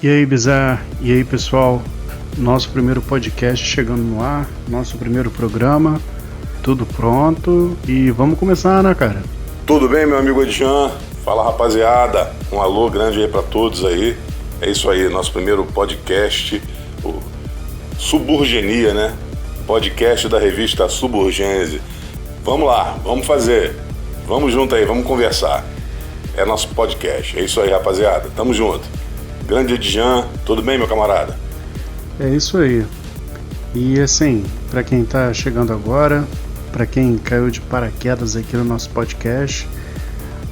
E aí, Bizarro? E aí, pessoal? Nosso primeiro podcast chegando no ar, nosso primeiro programa, tudo pronto e vamos começar, né, cara? Tudo bem, meu amigo Edjan? Fala, rapaziada. Um alô grande aí pra todos aí. É isso aí, nosso primeiro podcast, o Suburgenia, né? Podcast da revista Suburgênese. Vamos lá, vamos fazer. Vamos junto aí, vamos conversar. É nosso podcast. É isso aí, rapaziada. Tamo junto. Grande Edjan, tudo bem, meu camarada? É isso aí. E assim, pra quem tá chegando agora, pra quem caiu de paraquedas aqui no nosso podcast,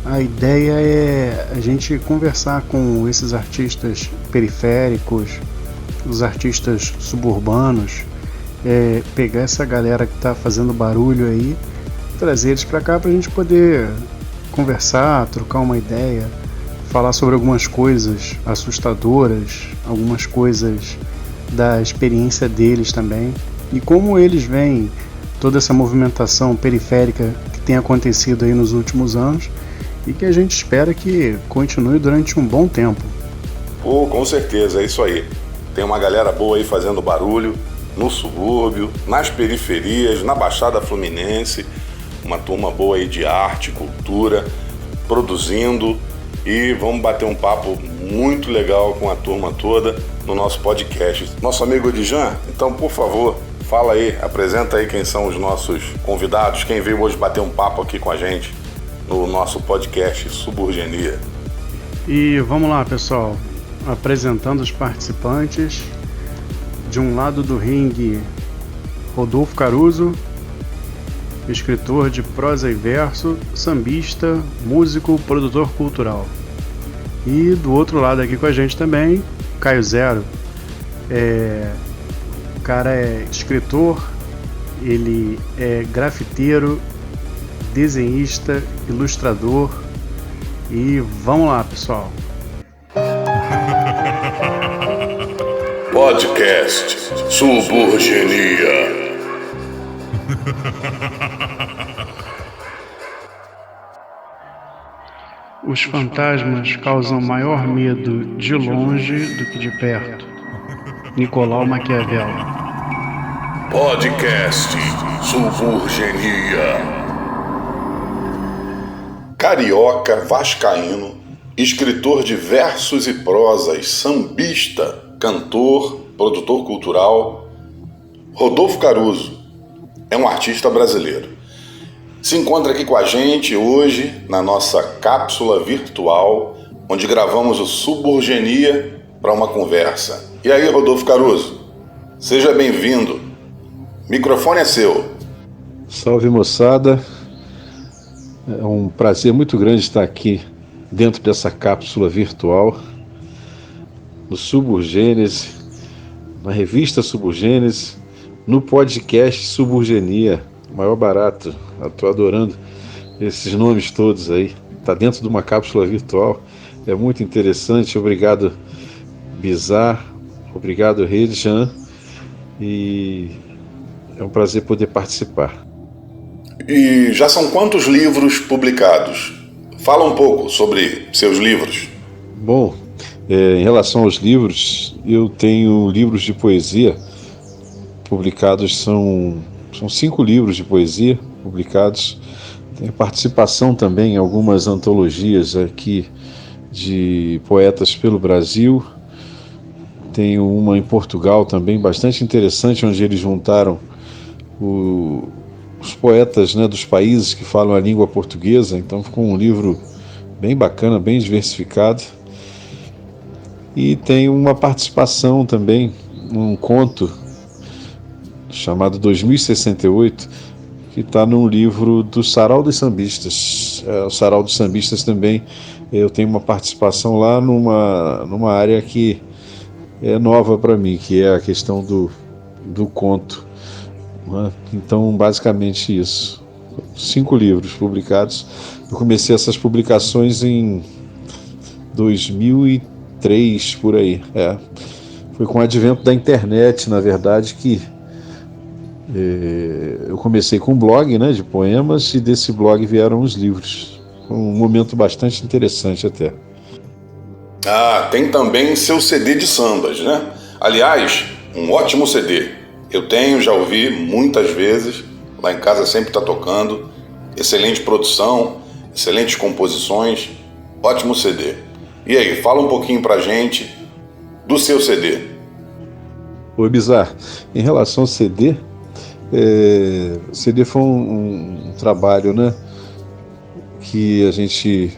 a ideia é a gente conversar com esses artistas periféricos, os artistas suburbanos, pegar essa galera que tá fazendo barulho aí, trazer eles pra cá pra gente poder conversar, trocar uma ideia, falar sobre algumas coisas assustadoras, algumas coisas da experiência deles também e como eles veem toda essa movimentação periférica que tem acontecido aí nos últimos anos e que a gente espera que continue durante um bom tempo. Pô, com certeza, é isso aí. Tem uma galera boa aí fazendo barulho no subúrbio, nas periferias, na Baixada Fluminense, uma turma boa aí de arte, cultura, produzindo. E vamos bater um papo muito legal com a turma toda no nosso podcast. Nosso amigo Edjan, então, por favor, fala aí, apresenta aí quem são os nossos convidados, quem veio hoje bater um papo aqui com a gente no nosso podcast Suburgenia. E vamos lá, pessoal, apresentando os participantes. De um lado do ringue, Rodolfo Caruso, escritor de prosa e verso, sambista, músico, produtor cultural. E do outro lado aqui com a gente também, Caio Zero. O cara é escritor, ele é grafiteiro, desenhista, ilustrador. E vamos lá, pessoal. Podcast Suburgenia. Os fantasmas causam maior medo de longe do que de perto. Nicolau Maquiavel. Podcast Suburgenia. Carioca vascaíno, escritor de versos e prosas, sambista, cantor, produtor cultural, Rodolfo Caruso é um artista brasileiro. Se encontra aqui com a gente hoje na nossa cápsula virtual, onde gravamos o Suburgenia para uma conversa. E aí, Rodolfo Caruso, seja bem-vindo. O microfone é seu. Salve, moçada. É um prazer muito grande estar aqui dentro dessa cápsula virtual, no Suburgênese, na revista Suburgênese, no podcast Suburgenia, maior barato. Estou adorando esses nomes todos aí. Está dentro de uma cápsula virtual, é muito interessante. Obrigado, Bizarro, obrigado, Edjan, e é um prazer poder participar. E já são quantos livros publicados? Fala um pouco sobre seus livros. Bom, em relação aos livros, eu tenho livros de poesia publicados, são 5 livros de poesia publicados. Tenho participação também em algumas antologias aqui de poetas pelo Brasil. Tenho uma em Portugal também, bastante interessante, onde eles juntaram os poetas, né, dos países que falam a língua portuguesa. Então ficou um livro bem bacana, bem diversificado. E tenho uma participação também num conto chamado 2068, que está num livro do Sarau dos Sambistas. O Sarau dos Sambistas também, eu tenho uma participação lá numa área que é nova para mim, que é a questão do conto. Então, basicamente isso. 5 livros publicados. Eu comecei essas publicações em 2003, por aí. Foi com o advento da internet, na verdade, que eu comecei com um blog, né, de poemas, e desse blog vieram os livros. Foi um momento bastante interessante até. Ah, tem também seu CD de sambas, né? Aliás, um ótimo CD. Eu tenho, já ouvi muitas vezes, lá em casa sempre está tocando. Excelente produção, excelentes composições, ótimo CD. E aí, fala um pouquinho pra gente do seu CD. Oi, Bizarro. Em relação ao CD, o CD foi um trabalho, né, que a gente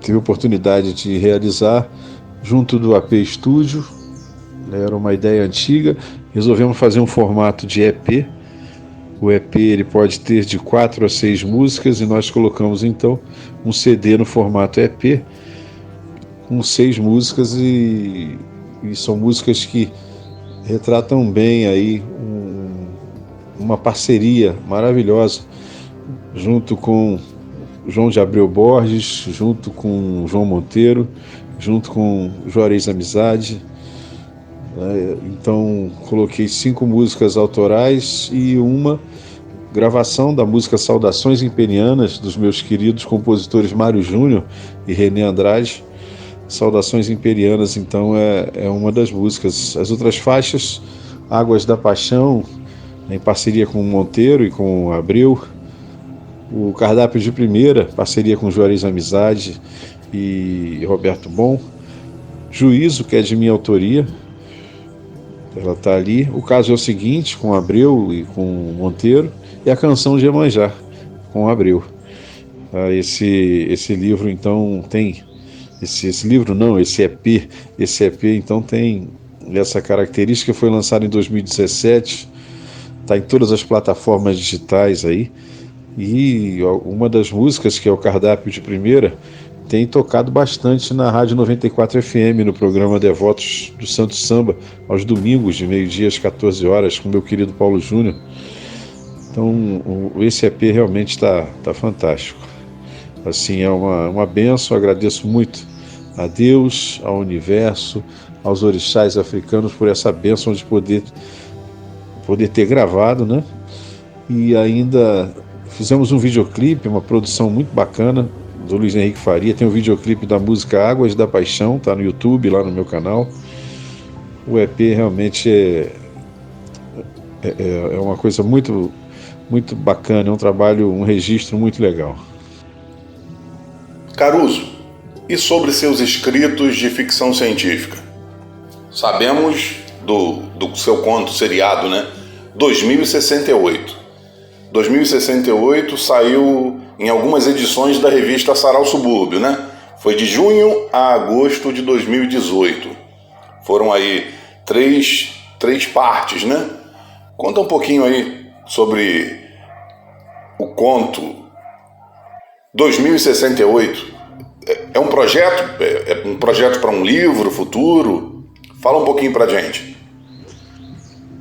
teve a oportunidade de realizar junto do AP Studio. Era uma ideia antiga, resolvemos fazer um formato de EP. O EP ele pode ter de 4 a 6 músicas e nós colocamos então um CD no formato EP com 6 músicas e são músicas que retratam bem aí uma parceria maravilhosa junto com João de Abreu Borges, junto com João Monteiro, junto com Juarez Amizade. Então coloquei 5 músicas autorais e uma gravação da música Saudações Imperianas dos meus queridos compositores Mário Júnior e René Andrade. Saudações Imperianas então é uma das músicas. As outras faixas, Águas da Paixão, em parceria com Monteiro e com Abreu. O Cardápio de Primeira, parceria com Juarez Amizade e Roberto Bom. Juízo, que é de minha autoria, ela está ali. O Caso é o Seguinte, com Abreu e com Monteiro. E a Canção de Iemanjá, com Abreu. Esse livro, então, tem... Esse livro não, esse EP. Esse EP, então, tem essa característica. Foi lançado em 2017. Está em todas as plataformas digitais aí. E uma das músicas, que é o Cardápio de Primeira, tem tocado bastante na Rádio 94 FM, no programa Devotos do Santo Samba, aos domingos, de meio-dia às 14 horas, com meu querido Paulo Júnior. Então, esse EP realmente está fantástico. Assim, é uma bênção. Agradeço muito a Deus, ao universo, aos orixás africanos por essa bênção de poder ter gravado, né? E ainda fizemos um videoclipe, uma produção muito bacana, do Luiz Henrique Faria. Tem um videoclipe da música Águas da Paixão, tá no YouTube, lá no meu canal. O EP realmente é uma coisa muito, muito bacana, é um trabalho, um registro muito legal. Caruso, e sobre seus escritos de ficção científica? Sabemos do seu conto seriado, né? 2068. 2068 saiu em algumas edições da revista Sarau Subúrbio, né? Foi de junho a agosto de 2018. Foram aí três partes, né? Conta um pouquinho aí sobre o conto 2068. É um projeto? É um projeto para um livro futuro? Fala um pouquinho pra gente.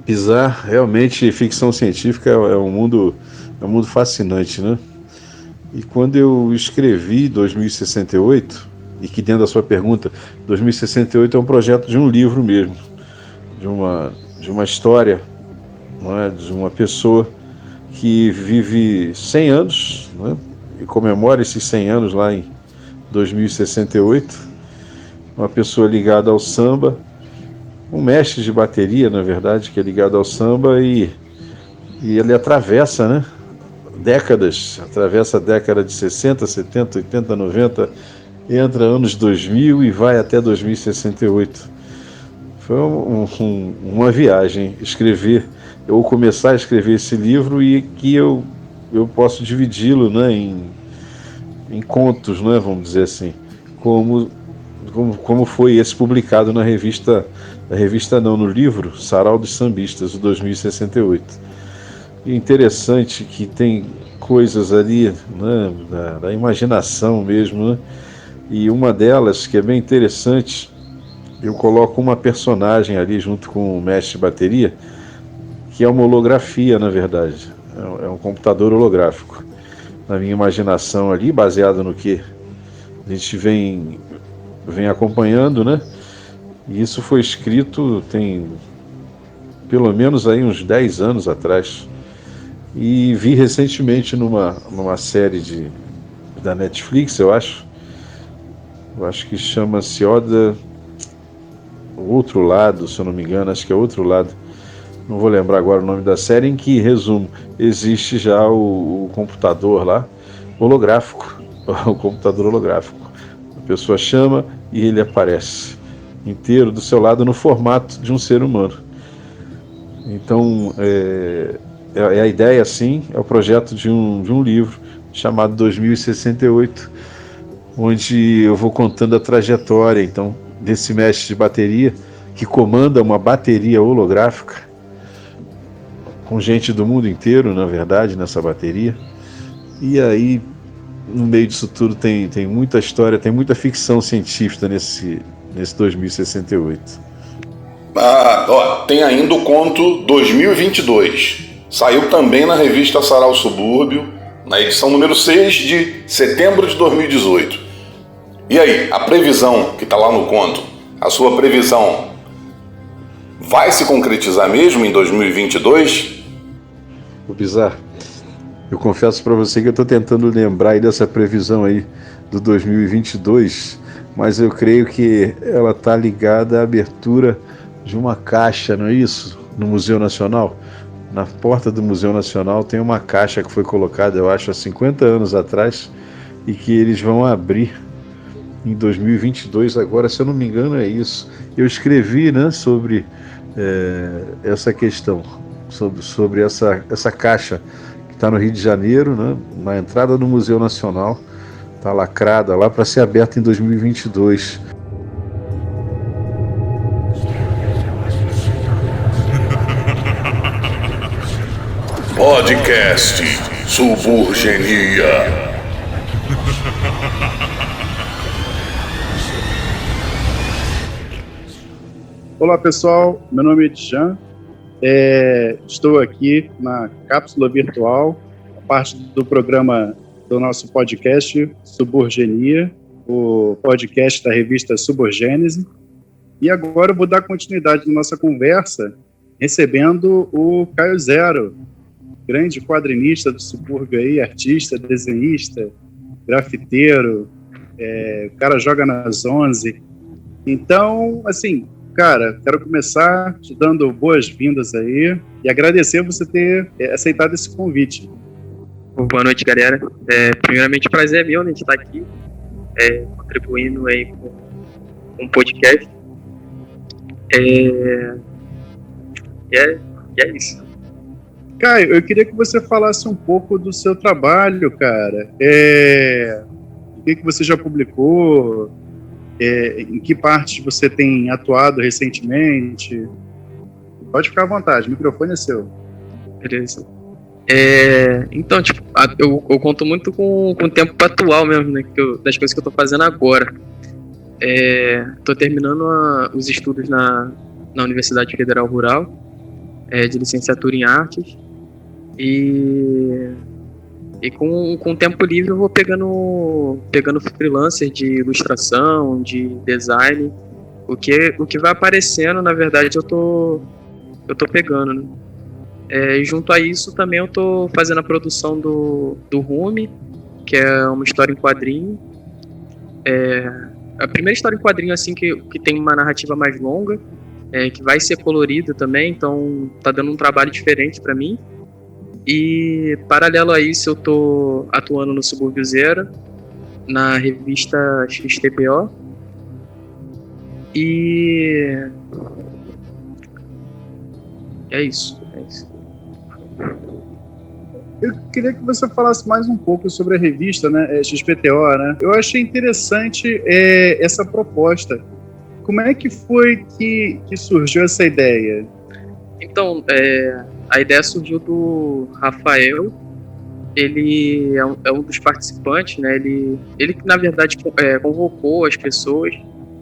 Bizarro, realmente ficção científica é um mundo fascinante, né? E quando eu escrevi 2068, e que dentro da sua pergunta, 2068 é um projeto de um livro mesmo, de uma história, não é? De uma pessoa que vive 100 anos, não é? E comemora esses 100 anos lá em 2068, uma pessoa ligada ao samba, um mestre de bateria, na verdade, que é ligado ao samba, e ele atravessa, né, atravessa a década de 60, 70, 80, 90, entra anos 2000 e vai até 2068. Foi uma viagem começar a escrever esse livro, e que eu posso dividi-lo, né, em contos, né, vamos dizer assim, como foi esse publicado no livro Sarau dos Sambistas, de 2068. E interessante que tem coisas ali, né, da imaginação mesmo, né? E uma delas, que é bem interessante, eu coloco uma personagem ali junto com o mestre de bateria, que é uma holografia, na verdade. É um computador holográfico. Na minha imaginação ali, baseado no que a gente vem acompanhando, né? E isso foi escrito tem pelo menos aí uns 10 anos atrás. E vi recentemente numa série da Netflix, eu acho, eu acho que chama-se Oda Outro Lado, se eu não me engano, acho que é Outro Lado, não vou lembrar agora o nome da série, em que, resumo, existe já o computador lá, holográfico, o computador holográfico. A pessoa chama e ele aparece inteiro do seu lado no formato de um ser humano. Então, a ideia, assim, é o projeto de um livro chamado 2068, onde eu vou contando a trajetória, então, desse mestre de bateria, que comanda uma bateria holográfica, com gente do mundo inteiro, na verdade, nessa bateria. E aí, no meio disso tudo, tem muita história, tem muita ficção científica nesse 2068. Tem ainda o conto 2022. Saiu também na revista Sarau Subúrbio, na edição número 6 de setembro de 2018. E aí, a previsão que está lá no conto, a sua previsão vai se concretizar mesmo em 2022? O Bizarro, eu confesso para você que eu estou tentando lembrar aí dessa previsão aí do 2022, mas eu creio que ela está ligada à abertura de uma caixa, não é isso? No Museu Nacional. Na porta do Museu Nacional tem uma caixa que foi colocada, eu acho, há 50 anos atrás, e que eles vão abrir em 2022 agora, se eu não me engano é isso. Eu escrevi, né, sobre essa questão, sobre essa caixa que está no Rio de Janeiro, né, na entrada do Museu Nacional, está lacrada lá para ser aberta em 2022. Podcast Suburgenia. Olá pessoal, meu nome é Djan, estou aqui na cápsula virtual, parte do programa do nosso podcast Suburgenia, o podcast da revista Suburgênese, e agora eu vou dar continuidade na nossa conversa recebendo o Caio Zero, grande quadrinista do subúrbio aí, artista, desenhista, grafiteiro, o cara joga nas 11. Então, assim, cara, quero começar te dando boas-vindas aí e agradecer você ter aceitado esse convite. Boa noite, galera. Primeiramente, prazer é meu, né, de estar aqui, contribuindo aí com um podcast. E é isso. Caio, eu queria que você falasse um pouco do seu trabalho, cara. O que você já publicou? Em que parte você tem atuado recentemente? Pode ficar à vontade, o microfone é seu. Beleza. Então, tipo, eu conto muito com o tempo atual mesmo, né, das coisas que eu tô fazendo agora. Tô terminando os estudos na Universidade Federal Rural, de licenciatura em artes, e com o tempo livre eu vou pegando freelancer de ilustração, de design, o que vai aparecendo, na verdade, eu tô pegando, né? E junto a isso também eu tô fazendo a produção do Rume, que é uma história em quadrinho, a primeira história em quadrinho assim que tem uma narrativa mais longa, que vai ser colorida também, então tá dando um trabalho diferente para mim. E paralelo a isso eu tô atuando no Subúrbio Zero, na revista XTPO, e é isso. Eu queria que você falasse mais um pouco sobre a revista, né, XPTO, né? Eu achei interessante essa proposta. Como é que foi que surgiu essa ideia? Então, a ideia surgiu do Rafael. Ele é um dos participantes, né? Ele na verdade convocou as pessoas.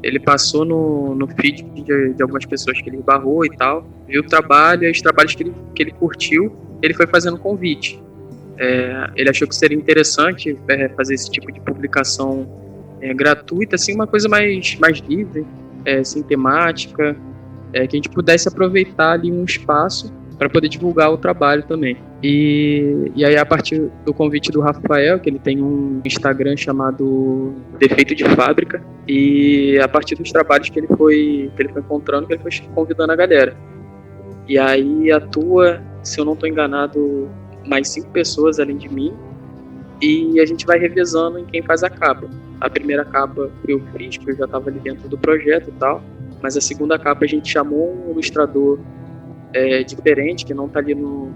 Ele passou no feed de algumas pessoas que ele barrou e tal, viu o trabalho, e os trabalhos que ele curtiu, ele foi fazendo convite. Ele achou que seria interessante fazer esse tipo de publicação gratuita, assim, uma coisa mais livre, sem temática, que a gente pudesse aproveitar ali um espaço poder divulgar o trabalho também. E aí, a partir do convite do Rafael, que ele tem um Instagram chamado Defeito de Fábrica, e a partir dos trabalhos que ele foi encontrando, que ele foi convidando a galera. E aí atua, se eu não estou enganado, mais 5 pessoas além de mim, e a gente vai revezando em quem faz a capa. A primeira capa eu fiz, que eu já estava ali dentro do projeto e tal, mas a segunda capa a gente chamou um ilustrador diferente, que não está ali no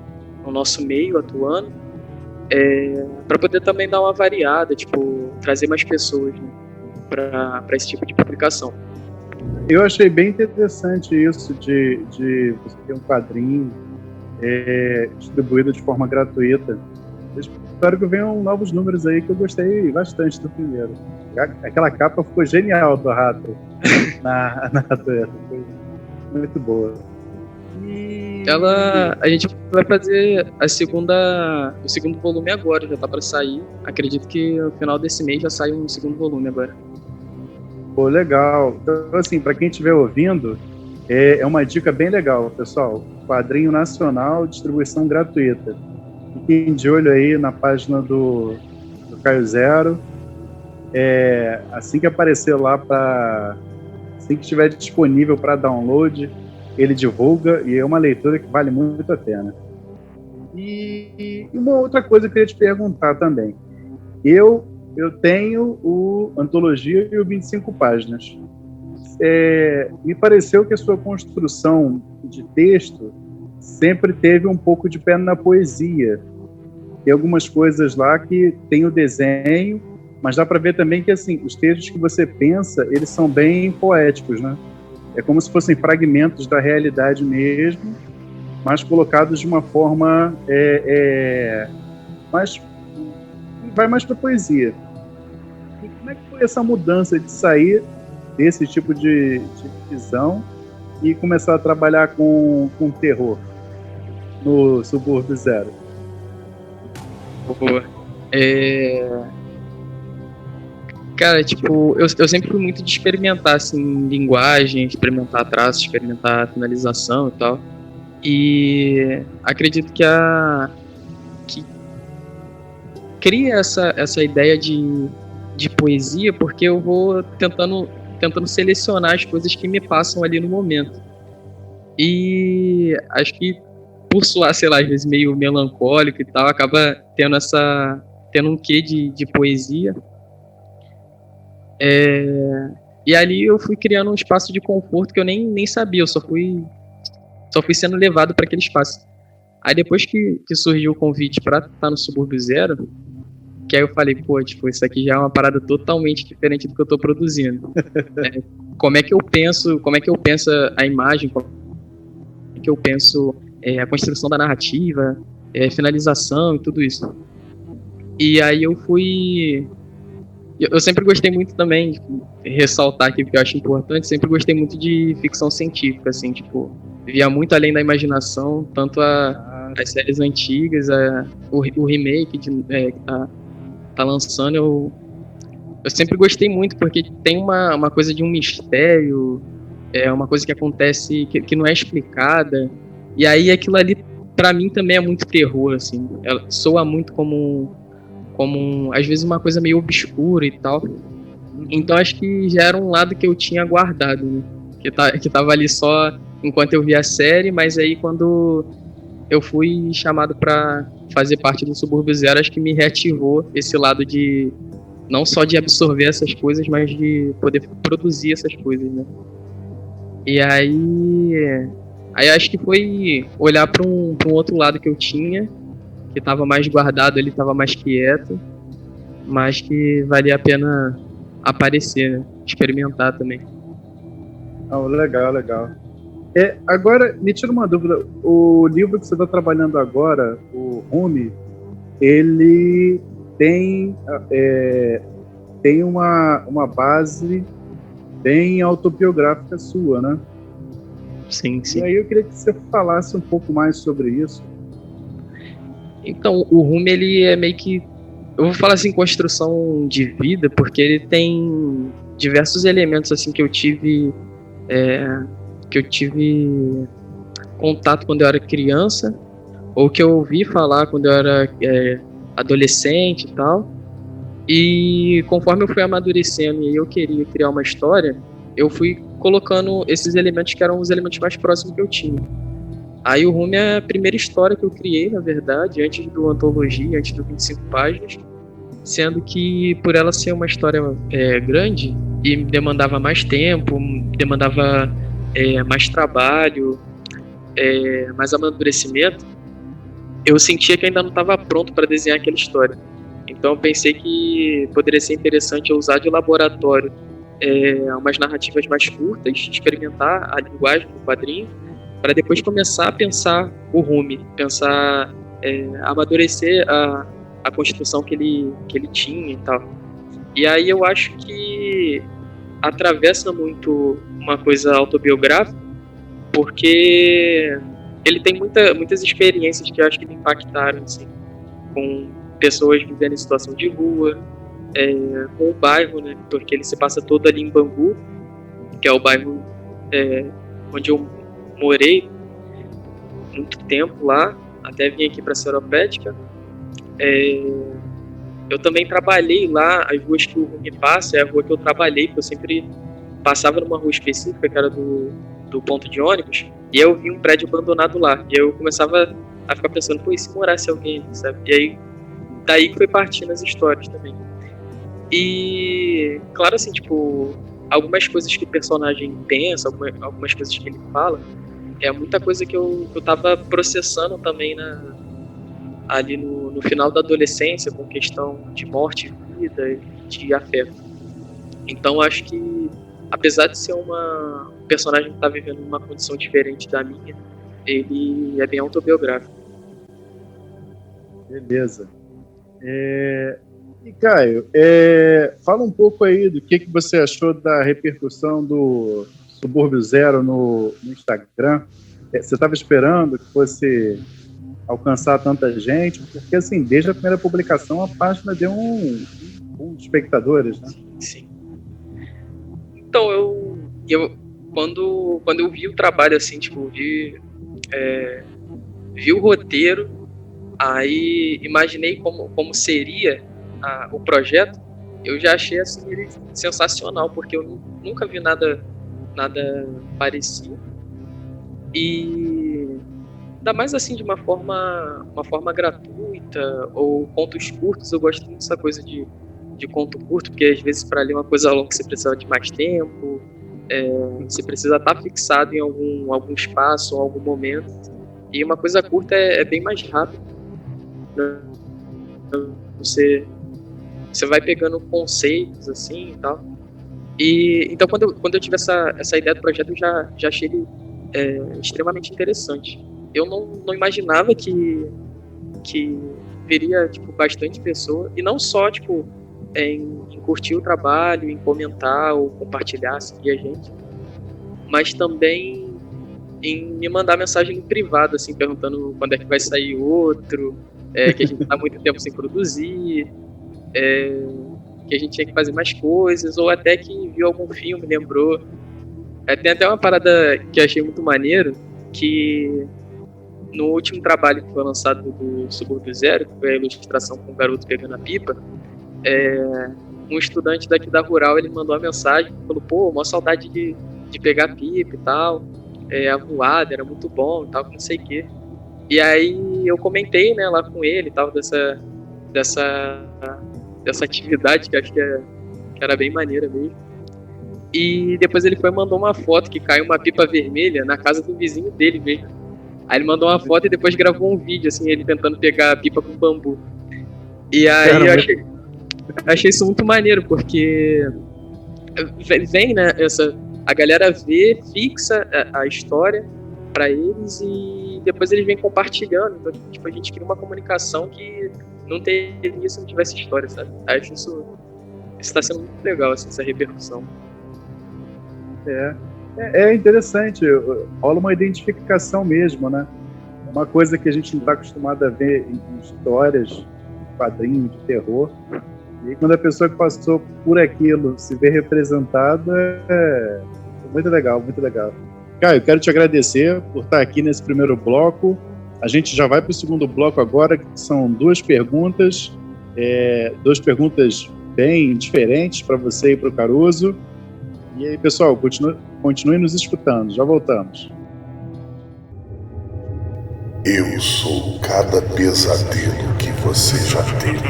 nosso meio atuando, para poder também dar uma variada, tipo, trazer mais pessoas, né, para esse tipo de publicação. Eu achei bem interessante isso de você ter um quadrinho distribuído de forma gratuita. Eu espero que venham novos números aí, que eu gostei bastante do primeiro. Aquela capa ficou genial do rato na ratoeira, foi muito boa. A gente vai fazer o segundo volume agora, já tá para sair. Acredito que no final desse mês já sai um segundo volume agora. Pô, legal. Então, assim, para quem estiver ouvindo, é uma dica bem legal, pessoal. Quadrinho nacional, distribuição gratuita. Fiquem de olho aí na página do Caio Zero. Assim que aparecer lá, assim que estiver disponível para download, ele divulga, e é uma leitura que vale muito a pena. E uma outra coisa que eu queria te perguntar também. Eu tenho o Antologia e o 25 páginas. Me pareceu que a sua construção de texto sempre teve um pouco de pé na poesia. Tem algumas coisas lá que tem o desenho, mas dá para ver também que, assim, os textos que você pensa, eles são bem poéticos, né? É como se fossem fragmentos da realidade mesmo, mas colocados de uma forma vai mais para poesia. E como é que foi essa mudança de sair desse tipo de visão e começar a trabalhar com terror no Subúrbio Zero? Boa. Cara, tipo, eu sempre fui muito de experimentar, assim, linguagem, experimentar traços, experimentar finalização e tal. E acredito que cria essa ideia de poesia, porque eu vou tentando selecionar as coisas que me passam ali no momento. E acho que por soar, sei lá, às vezes meio melancólico e tal, acaba tendo um quê de poesia. E ali eu fui criando um espaço de conforto que eu nem sabia, eu só fui sendo levado para aquele espaço. Aí depois que surgiu o convite para estar no Subúrbio Zero, que aí eu falei, pô, tipo, isso aqui já é uma parada totalmente diferente do que eu tô produzindo. Como é que eu penso a imagem, como é que eu penso a construção da narrativa, finalização e tudo isso. E aí eu sempre gostei muito também, ressaltar aqui porque eu acho importante, sempre gostei muito de ficção científica, assim, tipo, via muito além da imaginação, tanto as séries antigas, o remake que tá lançando, eu sempre gostei muito, porque tem uma coisa de um mistério, uma coisa que acontece que não é explicada, e aí aquilo ali, pra mim, também é muito terror, assim, ela soa muito como às vezes uma coisa meio obscura e tal. Então acho que já era um lado que eu tinha guardado, né? Que tava ali só enquanto eu via a série, mas aí quando eu fui chamado para fazer parte do Subúrbio Zero, acho que me reativou esse lado de não só de absorver essas coisas, mas de poder produzir essas coisas, né? E aí acho que foi olhar para um outro lado que eu tinha, que estava mais guardado, ele estava mais quieto, mas que valia a pena aparecer, né? Experimentar também. Legal. Agora, me tira uma dúvida. O livro que você está trabalhando agora, o Rume, ele tem uma base bem autobiográfica sua, né? Sim. E aí eu queria que você falasse um pouco mais sobre isso. Então, o Rume, ele é meio que, eu vou falar assim, construção de vida, porque ele tem diversos elementos assim que eu tive contato quando eu era criança, ou que eu ouvi falar quando eu era adolescente e tal. E conforme eu fui amadurecendo e eu queria criar uma história, eu fui colocando esses elementos que eram os elementos mais próximos que eu tinha. Aí o Rume é a primeira história que eu criei, na verdade, antes do Antologia, antes do 25 páginas, sendo que por ela ser uma história grande e demandava mais tempo, demandava mais trabalho, mais amadurecimento, eu sentia que ainda não estava pronto para desenhar aquela história. Então eu pensei que poderia ser interessante eu usar de laboratório umas narrativas mais curtas, experimentar a linguagem do quadrinho, para depois começar a pensar o Rume, amadurecer a construção que ele tinha e tal. E aí eu acho que atravessa muito uma coisa autobiográfica, porque ele tem muitas experiências que eu acho que me impactaram, assim, com pessoas vivendo em situação de rua, com o bairro, né, porque ele se passa todo ali em Bangu, que é o bairro onde eu morei muito tempo lá, até vim aqui para Seropédica. Eu também trabalhei lá, as ruas que o Rume passa é a rua que eu trabalhei, porque eu sempre passava numa rua específica, que era do ponto de ônibus, e eu vi um prédio abandonado lá, e eu começava a ficar pensando, pô, e se morasse alguém, sabe? E aí, daí que foi partindo as histórias também. E, claro, assim, tipo, algumas coisas que o personagem pensa, algumas coisas que ele fala, é muita coisa que eu tava processando também ali no final da adolescência, com questão de morte, vida e de afeto. Então, acho que, apesar de ser um personagem que tá vivendo uma condição diferente da minha, ele é bem autobiográfico. Beleza. E Caio, fala um pouco aí do que você achou da repercussão do Subúrbio Zero no Instagram. Você estava esperando que fosse alcançar tanta gente? Porque, assim, desde a primeira publicação, a página deu um de espectadores, né? Sim. Então, quando eu vi o trabalho, assim, tipo, vi o roteiro, aí imaginei como seria o projeto, eu já achei, assim, ele sensacional, porque eu nunca vi nada parecido. E ainda mais, assim, de uma forma gratuita, ou contos curtos. Eu gosto muito dessa coisa de conto curto, porque às vezes para ler uma coisa longa você precisa de mais tempo, você precisa estar fixado em algum espaço ou algum momento, e uma coisa curta é bem mais rápido. Você vai pegando conceitos assim e tal. E então quando eu tive essa ideia do projeto, eu já achei ele extremamente interessante. Eu não imaginava que veria, tipo, bastante pessoa, e não só, tipo, em curtir o trabalho, em comentar ou compartilhar, seguir a gente, mas também em me mandar mensagem no privado, assim, perguntando quando é que vai sair outro, que a gente tá muito tempo sem produzir, que a gente tinha que fazer mais coisas, ou até que viu algum filme, lembrou. Tem até uma parada que eu achei muito maneiro, que no último trabalho que foi lançado do Subúrbio Zero, que foi a ilustração com o garoto pegando a pipa, um estudante daqui da Rural, ele mandou uma mensagem, falou, pô, uma saudade de pegar pipa e tal, a voada era muito bom e tal, não sei o quê. E aí eu comentei, né, lá com ele e tal, dessa atividade, que acho que era bem maneira mesmo. E depois ele foi e mandou uma foto que caiu uma pipa vermelha na casa do vizinho dele mesmo. Aí ele mandou uma foto e depois gravou um vídeo, assim, ele tentando pegar a pipa com bambu. E aí eu achei isso muito maneiro, porque vem, né, a galera vê, fixa a história pra eles e depois eles vêm compartilhando. Então, tipo, a gente cria uma comunicação que não teria se não tivesse história, sabe? Acho isso tá sendo muito legal, assim, essa repercussão. É interessante, rola uma identificação mesmo, né? Uma coisa que a gente não está acostumado a ver em histórias, quadrinhos de terror. E quando a pessoa que passou por aquilo se vê representada, é muito legal, muito legal. Caio, quero te agradecer por estar aqui nesse primeiro bloco. A gente já vai para o segundo bloco agora, que são duas perguntas bem diferentes para você e para o Caruso. E aí, pessoal, continue nos escutando. Já voltamos. Eu sou cada pesadelo que você já teve.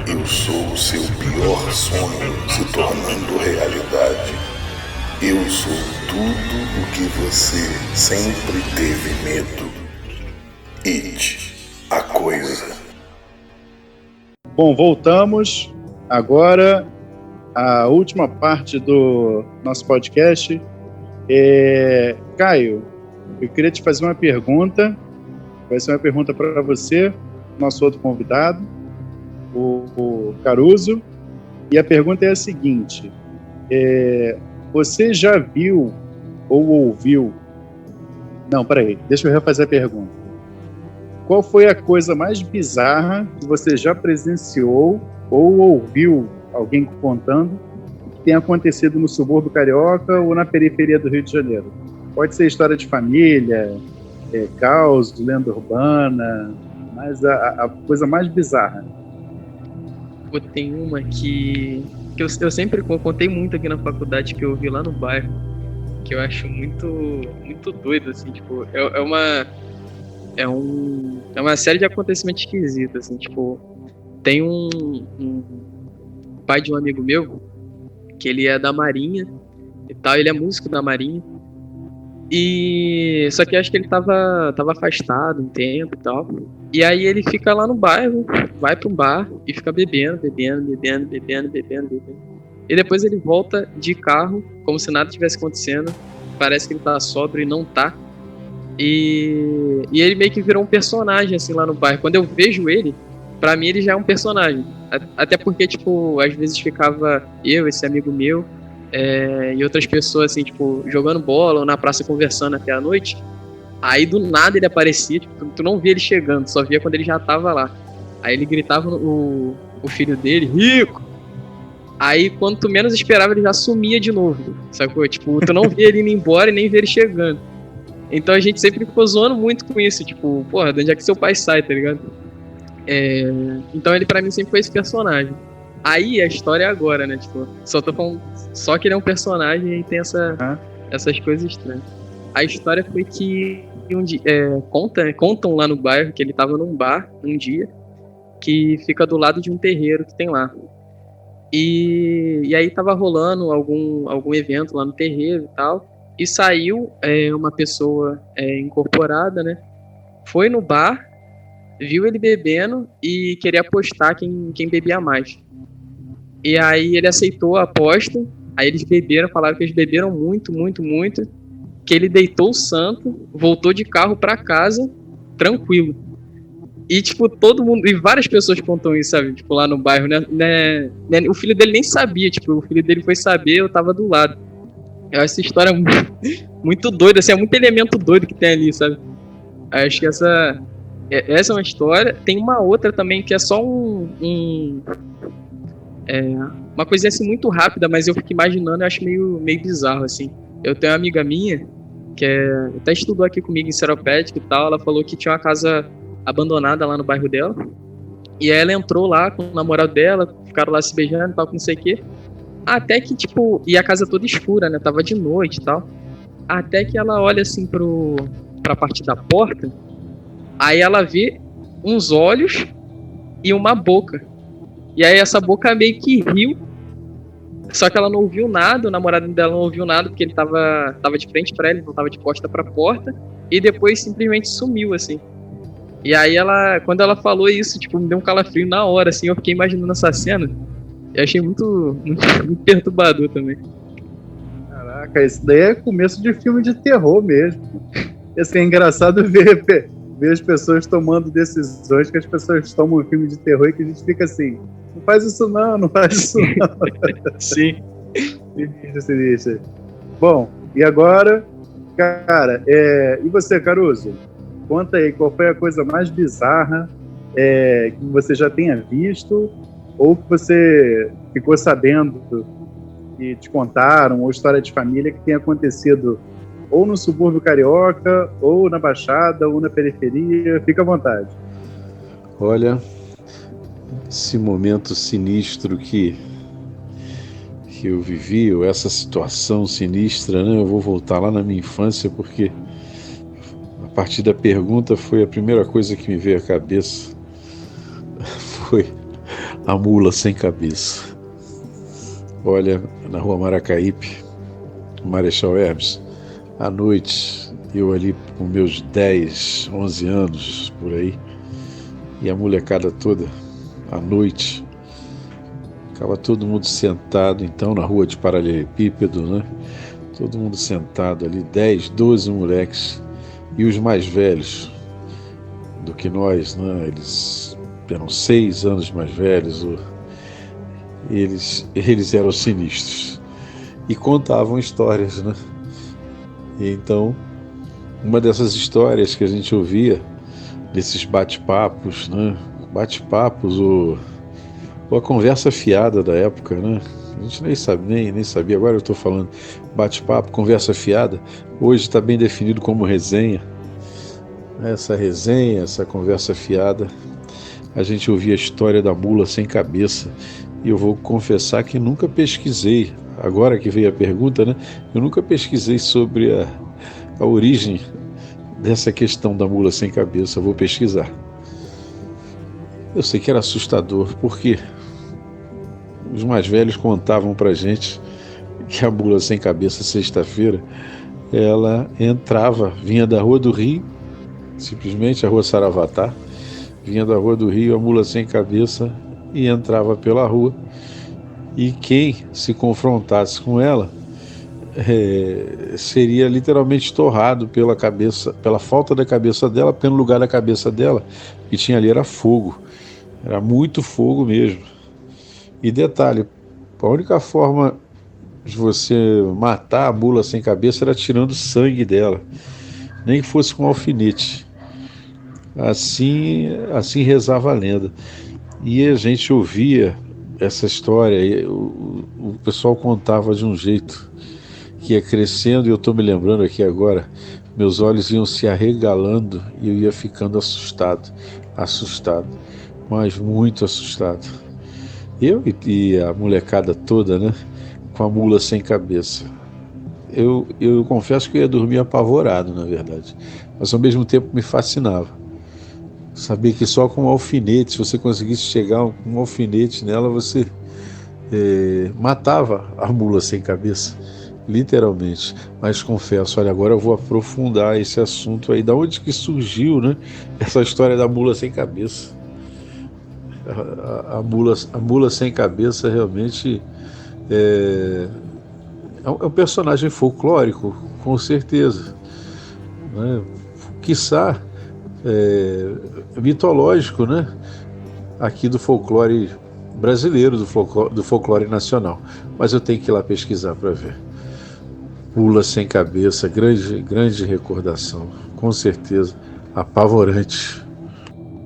Eu sou o seu pior sonho se tornando realidade. Eu sou tudo o que você sempre teve medo. It, a coisa. Bom, voltamos. Agora, a última parte do nosso podcast. Caio, eu queria te fazer uma pergunta. Vai ser uma pergunta para você, nosso outro convidado, o Caruso. E a pergunta é a seguinte. Você já viu ou ouviu... Não, peraí, deixa eu refazer a pergunta. Qual foi a coisa mais bizarra que você já presenciou ou ouviu alguém contando que tenha acontecido no subúrbio carioca ou na periferia do Rio de Janeiro? Pode ser história de família, caos, lenda urbana, mas a coisa mais bizarra. Tem uma que eu sempre contei muito aqui na faculdade, que eu vi lá no bairro, que eu acho muito, muito doido, assim, tipo, é uma série de acontecimentos esquisitos, assim, tipo, tem um pai de um amigo meu, que ele é da Marinha e tal, ele é músico da Marinha, só que acho que ele tava afastado um tempo e tal, e aí ele fica lá no bairro, vai pra um bar e fica bebendo. E depois ele volta de carro, como se nada tivesse acontecendo. Parece que ele tá sóbrio e não tá. E ele meio que virou um personagem, assim, lá no bairro. Quando eu vejo ele, pra mim ele já é um personagem. Até porque, tipo, às vezes ficava eu, esse amigo meu, e outras pessoas, assim, tipo, jogando bola ou na praça conversando até a noite. Aí do nada ele aparecia, tipo, tu não via ele chegando, só via quando ele já tava lá. Aí ele gritava o filho dele, Rico! Aí quando tu menos esperava ele já sumia de novo, sacou? Tipo, tu não via ele indo embora e nem via ele chegando. Então a gente sempre ficou zoando muito com isso, tipo, porra, de onde é que seu pai sai, tá ligado? Então ele pra mim sempre foi esse personagem. Aí a história é agora, né, tipo, só tô falando, só que ele é um personagem e tem essas coisas estranhas. A história foi que contam lá no bairro que ele tava num bar um dia que fica do lado de um terreiro que tem lá. E aí tava rolando algum evento lá no terreiro e tal, e saiu uma pessoa incorporada, né? Foi no bar, viu ele bebendo e queria apostar quem bebia mais. E aí ele aceitou a aposta, aí eles beberam, falaram que eles beberam muito, que ele deitou o santo, voltou de carro pra casa, tranquilo. E, tipo, todo mundo, e várias pessoas contam isso, sabe? Tipo, lá no bairro, né? O filho dele nem sabia, tipo, o filho dele foi saber, eu tava do lado. Eu acho essa história muito doida, assim, é muito elemento doido que tem ali, sabe? Eu acho que essa é uma história. Tem uma outra também que é só uma coisinha assim muito rápida, mas eu fico imaginando, eu acho meio bizarro, assim. Eu tenho uma amiga minha que até estudou aqui comigo em Seropédica e tal. Ela falou que tinha uma casa abandonada lá no bairro dela. E aí ela entrou lá com o namorado dela, ficaram lá se beijando e tal, com não sei o quê. Até que, tipo, e a casa toda escura, né? Tava de noite e tal. Até que ela olha assim pra parte da porta. Aí ela vê uns olhos e uma boca. E aí essa boca meio que riu. Só que ela não ouviu nada, o namorado dela não ouviu nada, porque ele tava de frente pra ela, então tava de costa pra porta, e depois simplesmente sumiu, assim. E aí quando ela falou isso, tipo, me deu um calafrio na hora, assim, eu fiquei imaginando essa cena, e achei muito perturbador também. Caraca, isso daí é começo de filme de terror mesmo. Assim, é engraçado ver as pessoas tomando decisões que as pessoas tomam um filme de terror e que a gente fica assim, não faz isso não faz isso não. Sim. Sinistro. Bom, e agora, cara, e você, Caruso? Conta aí, qual foi a coisa mais bizarra que você já tenha visto ou que você ficou sabendo que te contaram, ou história de família que tenha acontecido ou no subúrbio carioca, ou na Baixada, ou na periferia, fica à vontade. Olha, esse momento sinistro que eu vivi, ou essa situação sinistra, né? Eu vou voltar lá na minha infância, porque a partir da pergunta foi a primeira coisa que me veio à cabeça, foi a mula sem cabeça. Olha, na rua Maracaípe, Marechal Hermes, à noite, eu ali com meus 10, 11 anos, por aí, e a molecada toda, à noite, ficava todo mundo sentado, então, na rua de paralelepípedo, né? Todo mundo sentado ali, 10, 12 moleques, e os mais velhos do que nós, né? Eles eram 6 anos mais velhos, eles eram sinistros e contavam histórias, né? E então, uma dessas histórias que a gente ouvia desses bate-papos, né? Bate-papos ou a conversa fiada da época, né? A gente nem sabia, agora eu estou falando bate-papo, conversa fiada, hoje está bem definido como resenha. Essa resenha, essa conversa fiada, a gente ouvia a história da mula sem cabeça. E eu vou confessar que nunca pesquisei, agora que veio a pergunta, né? Eu nunca pesquisei sobre a origem dessa questão da mula sem cabeça. Eu vou pesquisar. Eu sei que era assustador, porque os mais velhos contavam pra gente que a mula sem cabeça, sexta-feira, ela entrava, vinha da Rua do Rio, simplesmente a Rua Saravatá, vinha da Rua do Rio, a mula sem cabeça, e entrava pela rua, e quem se confrontasse com ela seria literalmente torrado pela cabeça, pela falta da cabeça dela, pelo lugar da cabeça dela, que tinha ali era fogo, era muito fogo mesmo. E detalhe, a única forma de você matar a mula sem cabeça era tirando sangue dela, nem que fosse com um alfinete. Assim rezava a lenda. E a gente ouvia essa história, e o pessoal contava de um jeito que ia crescendo, e eu estou me lembrando aqui agora, meus olhos iam se arregalando e eu ia ficando assustado, mas muito assustado. Eu e a molecada toda, né, com a mula sem cabeça. Eu confesso que eu ia dormir apavorado, na verdade, mas ao mesmo tempo me fascinava. Saber que só com um alfinete, se você conseguisse chegar com um alfinete nela, você matava a mula sem cabeça, literalmente. Mas confesso, olha, agora eu vou aprofundar esse assunto aí. Da onde que surgiu, né, essa história da mula sem cabeça? A mula sem cabeça realmente é um personagem folclórico, com certeza, né? Quiçá mitológico, né? Aqui do folclore brasileiro, do folclore nacional. Mas eu tenho que ir lá pesquisar para ver. Mula sem cabeça, grande recordação, com certeza, apavorante.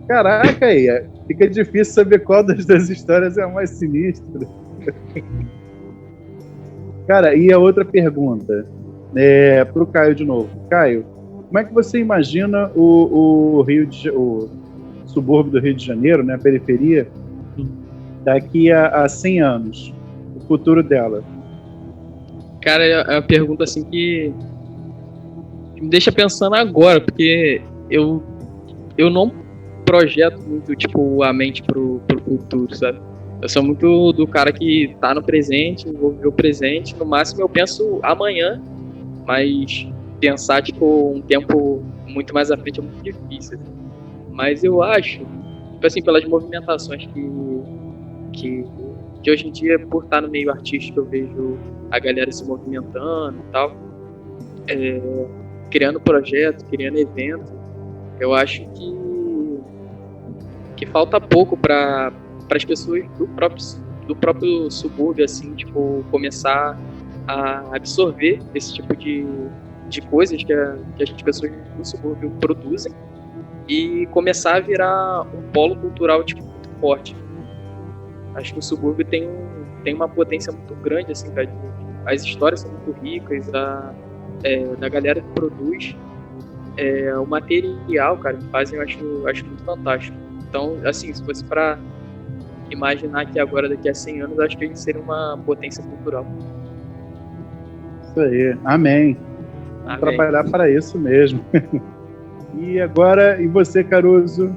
Caraca, aí, fica difícil saber qual das duas histórias é a mais sinistra. Cara, e a outra pergunta, para o Caio de novo. Caio, como é que você imagina o subúrbio do Rio de Janeiro, né, a periferia, daqui a 100 anos? O futuro dela? Cara, é uma pergunta assim que me deixa pensando agora, porque eu não projeto muito, tipo, a mente pro futuro, sabe? Eu sou muito do cara que tá no presente, vou viver o presente, no máximo eu penso amanhã, mas pensar, tipo, um tempo muito mais à frente é muito difícil. Mas eu acho, tipo assim, pelas movimentações que hoje em dia, por estar no meio artístico, eu vejo a galera se movimentando e tal, criando projetos, criando eventos. Eu acho que falta pouco para as pessoas do próprio subúrbio, assim, tipo, começar a absorver esse tipo de coisas que as pessoas do subúrbio produzem e começar a virar um polo cultural, tipo, muito forte. Acho que o subúrbio tem uma potência muito grande, assim, cara. As histórias são muito ricas, da galera que produz, o material, cara, que fazem, eu acho muito fantástico. Então, assim, se fosse para imaginar que agora, daqui a 100 anos, acho que a gente seria uma potência cultural. Isso aí, amém. Vamos trabalhar para isso mesmo. E agora, e você, Caruso,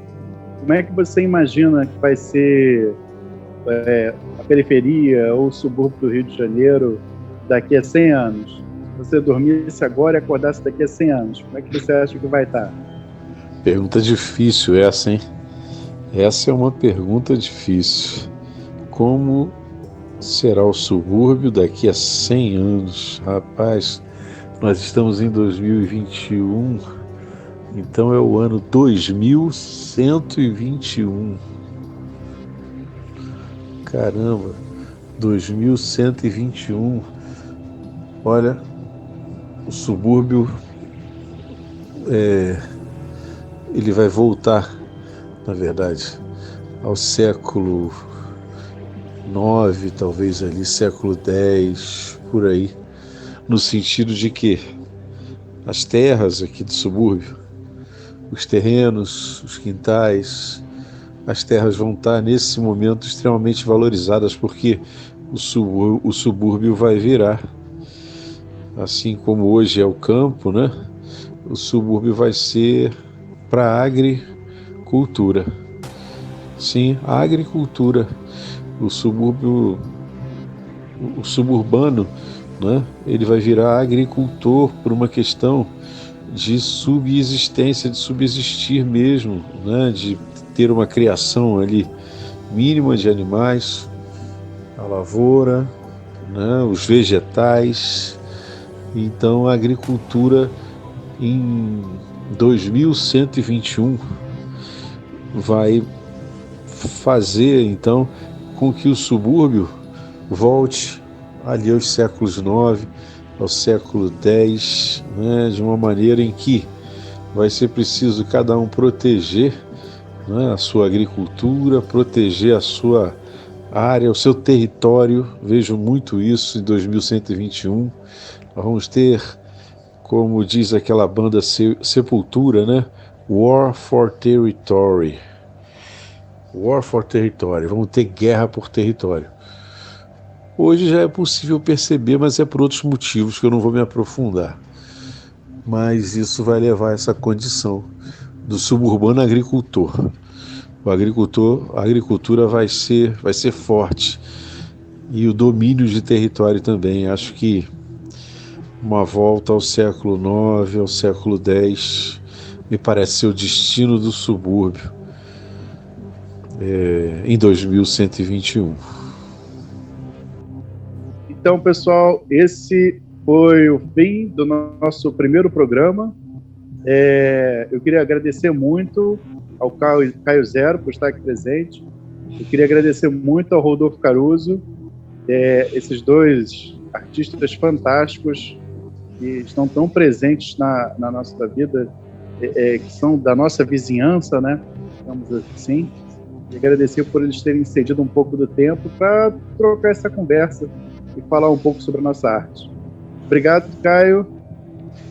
como é que você imagina que vai ser a periferia ou o subúrbio do Rio de Janeiro daqui a 100 anos? Se você dormisse agora e acordasse daqui a 100 anos, como é que você acha que vai estar? Pergunta difícil essa, hein? Essa é uma pergunta difícil. Como será o subúrbio daqui a 100 anos? Rapaz, nós estamos em 2021, então é o ano 2121. Caramba, 2121. Olha, o subúrbio ele vai voltar, na verdade, ao século IX, talvez ali, século X, por aí, no sentido de que as terras aqui do subúrbio, os terrenos, os quintais, as terras vão estar nesse momento extremamente valorizadas, porque o subúrbio vai virar, assim como hoje é o campo, né? O subúrbio vai ser para a agricultura. Sim, a agricultura. O suburbano, né? Ele vai virar agricultor por uma questão de subsistência, de subsistir mesmo, né? De ter uma criação ali mínima de animais, a lavoura, né? Os vegetais. Então a agricultura em 2121 vai fazer então com que o subúrbio volte ali aos séculos IX, ao século X, né, de uma maneira em que vai ser preciso cada um proteger, né, a sua agricultura, proteger a sua área, o seu território. Vejo muito isso em 2121. Nós vamos ter, como diz aquela banda Sepultura, né? War for Territory. War for Territory. Vamos ter guerra por território. Hoje já é possível perceber, mas é por outros motivos que eu não vou me aprofundar. Mas isso vai levar a essa condição do suburbano agricultor. A agricultura vai ser forte. E o domínio de território também. Acho que uma volta ao século IX, ao século X, me parece ser o destino do subúrbio em 2121. Então, pessoal, esse foi o fim do nosso primeiro programa. Eu queria agradecer muito ao Caio Zero por estar aqui presente. Eu queria agradecer muito ao Rodolfo Caruso, esses dois artistas fantásticos que estão tão presentes na nossa vida, que são da nossa vizinhança, né? Digamos assim. E agradecer por eles terem cedido um pouco do tempo para trocar essa conversa e falar um pouco sobre a nossa arte. Obrigado, Caio.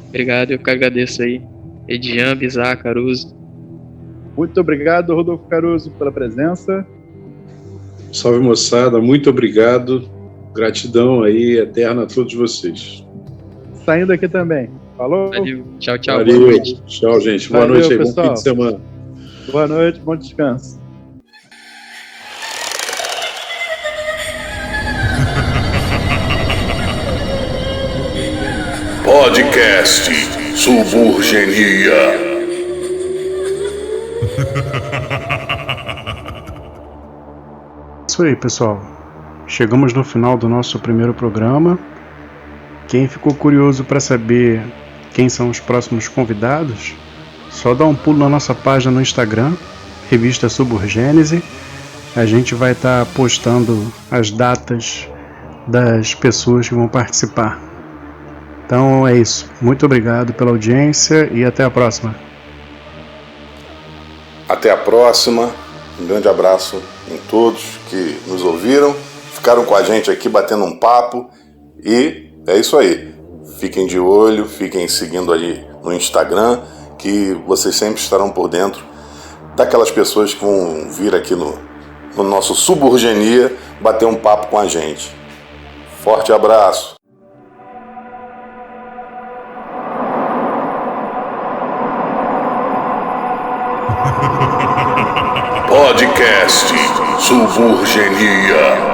Obrigado, eu que agradeço aí. Edian, Bizarra, Caruso. Muito obrigado, Rodolfo Caruso, pela presença. Salve, moçada, muito obrigado. Gratidão aí eterna a todos vocês. Saindo aqui também. Falou? Valeu. Tchau, tchau. Valeu. Boa noite. Tchau, gente. Boa noite aí, bom fim de semana. Boa noite, bom descanso. Podcast Suburgenia. Isso aí, pessoal. Chegamos no final do nosso primeiro programa. Quem ficou curioso para saber quem são os próximos convidados, só dá um pulo na nossa página no Instagram, Revista Suburgênese. A gente vai estar postando as datas das pessoas que vão participar. Então é isso. Muito obrigado pela audiência e até a próxima. Até a próxima. Um grande abraço em todos que nos ouviram, ficaram com a gente aqui batendo um papo e é isso aí. Fiquem de olho, fiquem seguindo ali no Instagram, que vocês sempre estarão por dentro daquelas pessoas que vão vir aqui no nosso Suburgenia bater um papo com a gente. Forte abraço! Podcast Suburgenia.